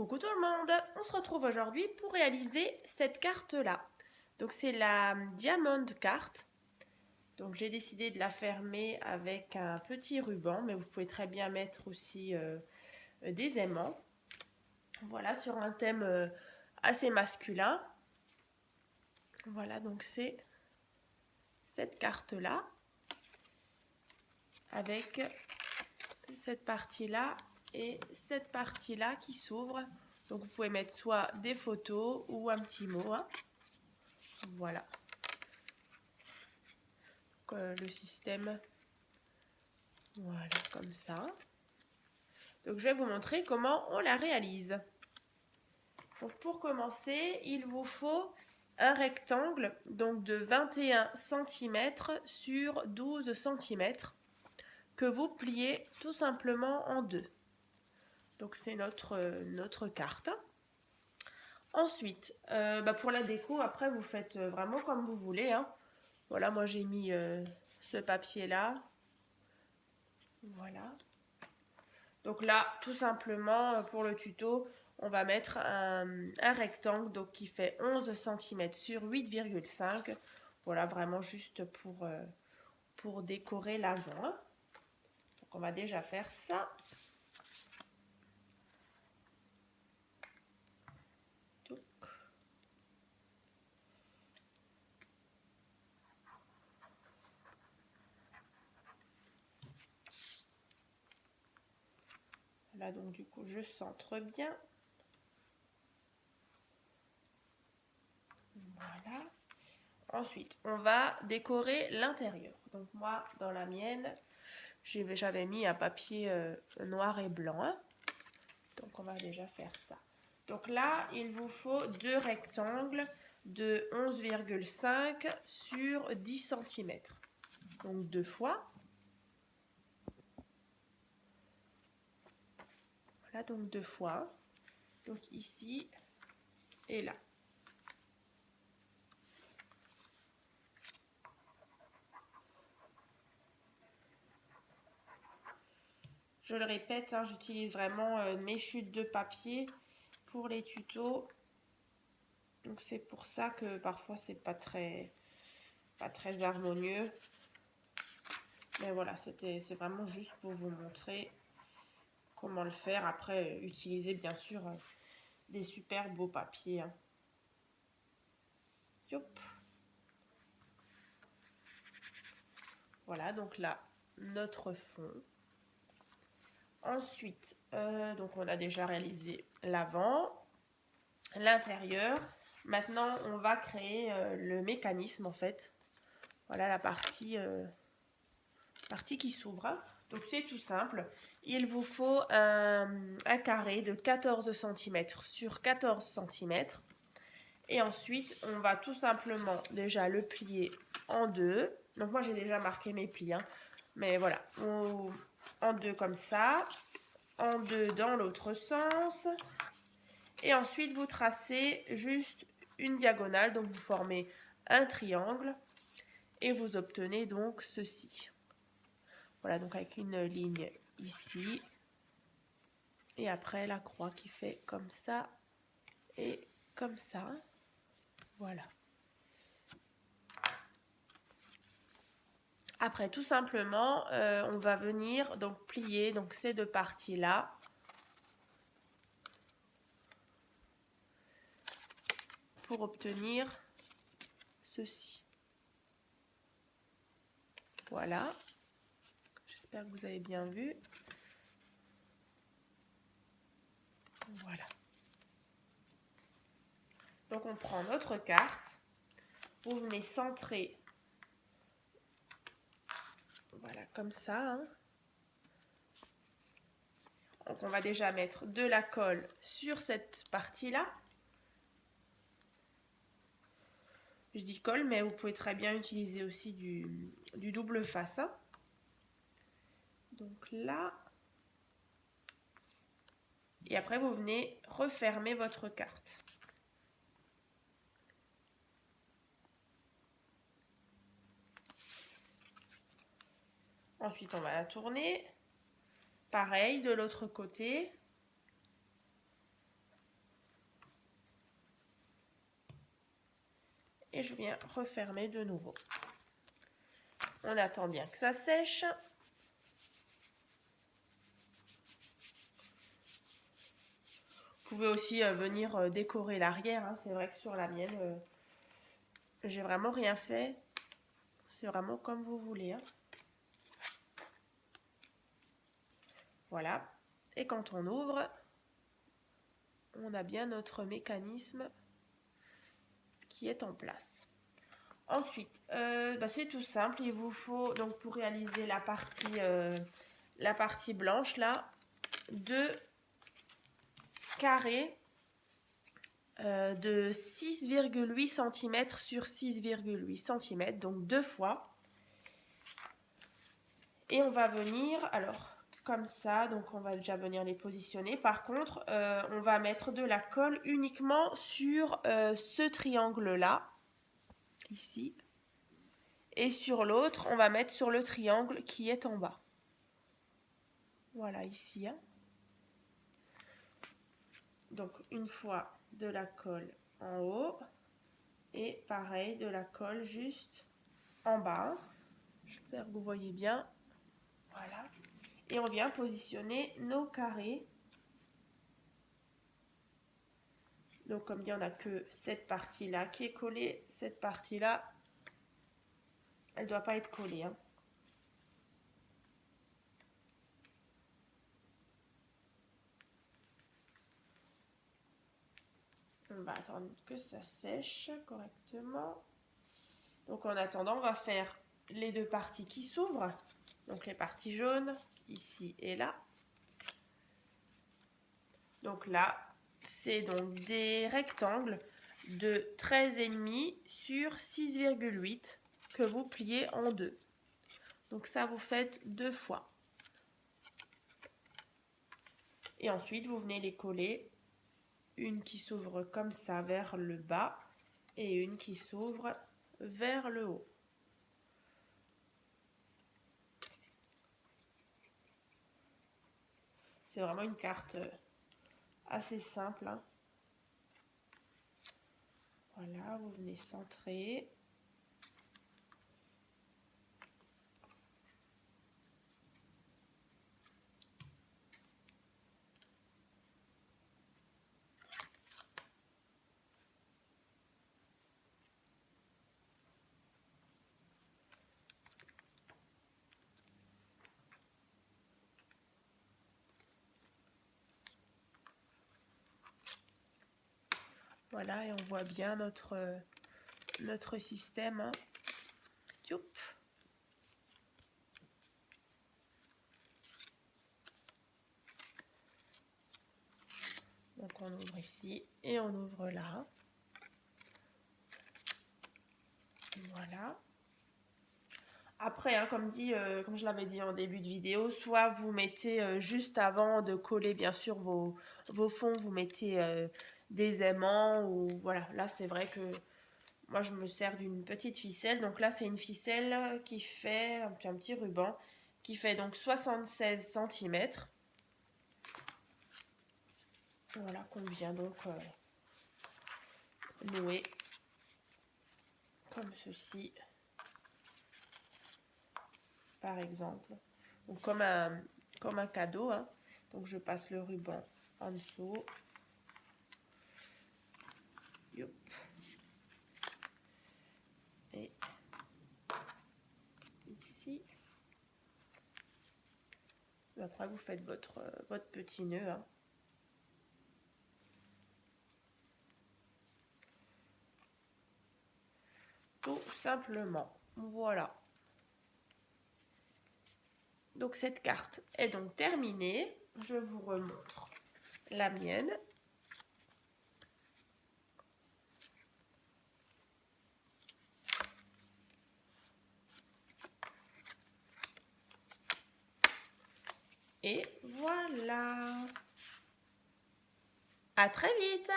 Coucou tout le monde, on se retrouve aujourd'hui pour réaliser cette carte-là. Donc c'est la Diamond carte. Donc j'ai décidé de la fermer avec un petit ruban, mais vous pouvez très bien mettre aussi des aimants. Voilà, sur un thème assez masculin. Voilà, donc c'est cette carte-là, avec cette partie-là et cette partie-là qui s'ouvre. Donc vous pouvez mettre soit des photos ou un petit mot. Hein. Voilà. Le système, voilà, comme ça. Donc je vais vous montrer comment on la réalise. Donc pour commencer, il vous faut un rectangle donc de 21 cm sur 12 cm que vous pliez tout simplement en deux. Donc c'est notre carte. Ensuite, pour la déco, après vous faites vraiment comme vous voulez. Hein. Voilà, moi j'ai mis ce papier là. Voilà. Donc là, tout simplement, pour le tuto, on va mettre un rectangle donc, qui fait 11 cm sur 8,5. Voilà, vraiment juste pour décorer l'avant. Donc on va déjà faire ça. Là, donc du coup, je centre bien. Voilà. Ensuite, on va décorer l'intérieur. Donc moi, dans la mienne, j'avais mis un papier noir et blanc. Hein. Donc on va déjà faire ça. Donc là, il vous faut deux rectangles de 11,5 sur 10 cm. Donc deux fois. Voilà, donc deux fois. Donc ici et là. Je le répète, hein, j'utilise vraiment mes chutes de papier pour les tutos. Donc c'est pour ça que parfois c'est pas très harmonieux. Mais voilà, c'est vraiment juste pour vous montrer comment le faire. Après, utilisez bien sûr des super beaux papiers. Hein. Voilà, donc là, notre fond. Ensuite, donc on a déjà réalisé l'avant, l'intérieur. Maintenant, on va créer le mécanisme en fait. Voilà la partie qui s'ouvre. Hein. Donc c'est tout simple. Il vous faut un carré de 14 cm sur 14 cm. Et ensuite, on va tout simplement déjà le plier en deux. Donc moi, j'ai déjà marqué mes plis. Hein. Mais voilà, en deux comme ça. En deux dans l'autre sens. Et ensuite, vous tracez juste une diagonale. Donc, vous formez un triangle. Et vous obtenez donc ceci. Voilà, donc avec une ligne ici. Et après, la croix qui fait comme ça et comme ça. Voilà. Après, tout simplement, on va venir donc plier donc ces deux parties-là. Pour obtenir ceci. Voilà. J'espère que vous avez bien vu. Voilà. Donc on prend notre carte. Vous venez centrer. Voilà, comme ça. Hein. Donc on va déjà mettre de la colle sur cette partie-là. Je dis colle, mais vous pouvez très bien utiliser aussi du double face. Hein. Donc là. Et après, vous venez refermer votre carte. Ensuite, on va la tourner. Pareil, de l'autre côté. et je viens refermer de nouveau. On attend bien que ça sèche. Vous pouvez aussi venir décorer l'arrière, hein. C'est vrai que sur la mienne, j'ai vraiment rien fait. C'est vraiment comme vous voulez, hein. Voilà. Et quand on ouvre, on a bien notre mécanisme qui est en place. Ensuite, c'est tout simple. Il vous faut, donc pour réaliser la partie blanche, là, 2 carrés de 6,8 cm sur 6,8 cm, donc 2 fois. Et on va venir, alors, comme ça, donc on va déjà venir les positionner. Par contre, on va mettre de la colle uniquement sur ce triangle-là, ici. Et sur l'autre, on va mettre sur le triangle qui est en bas. Voilà, ici. Hein. Donc, une fois de la colle en haut. Et pareil, de la colle juste en bas. J'espère que vous voyez bien. Voilà. Et on vient positionner nos carrés. Donc, comme dit, on n'a que cette partie-là qui est collée. Cette partie-là, elle ne doit pas être collée. Hein. On va attendre que ça sèche correctement. Donc, en attendant, on va faire les 2 parties qui s'ouvrent. Donc, les parties jaunes, ici et là. Donc là, c'est donc des rectangles de 13,5 sur 6,8 que vous pliez en 2. Donc ça, vous faites 2 fois. Et ensuite, vous venez les coller. Une qui s'ouvre comme ça vers le bas et une qui s'ouvre vers le haut. C'est vraiment une carte assez simple. Hein. Voilà, vous venez centrer. Voilà, et on voit bien notre système. Hein. Youp. Donc on ouvre ici et on ouvre là. Voilà. Après, hein, comme je l'avais dit en début de vidéo, soit vous mettez juste avant de coller bien sûr vos fonds, vous mettez des aimants ou voilà. Là, c'est vrai que moi je me sers d'une petite ficelle. Donc là, c'est une ficelle qui fait un petit ruban qui fait donc 76 cm. Voilà, qu'on vient donc nouer comme ceci. Par exemple, donc comme un cadeau. Hein. Donc je passe le ruban en dessous. Youp. Et ici. Et après vous faites votre petit nœud. Hein. Tout simplement. Voilà. Donc cette carte est donc terminée. Je vous remontre la mienne. Et voilà. À très vite.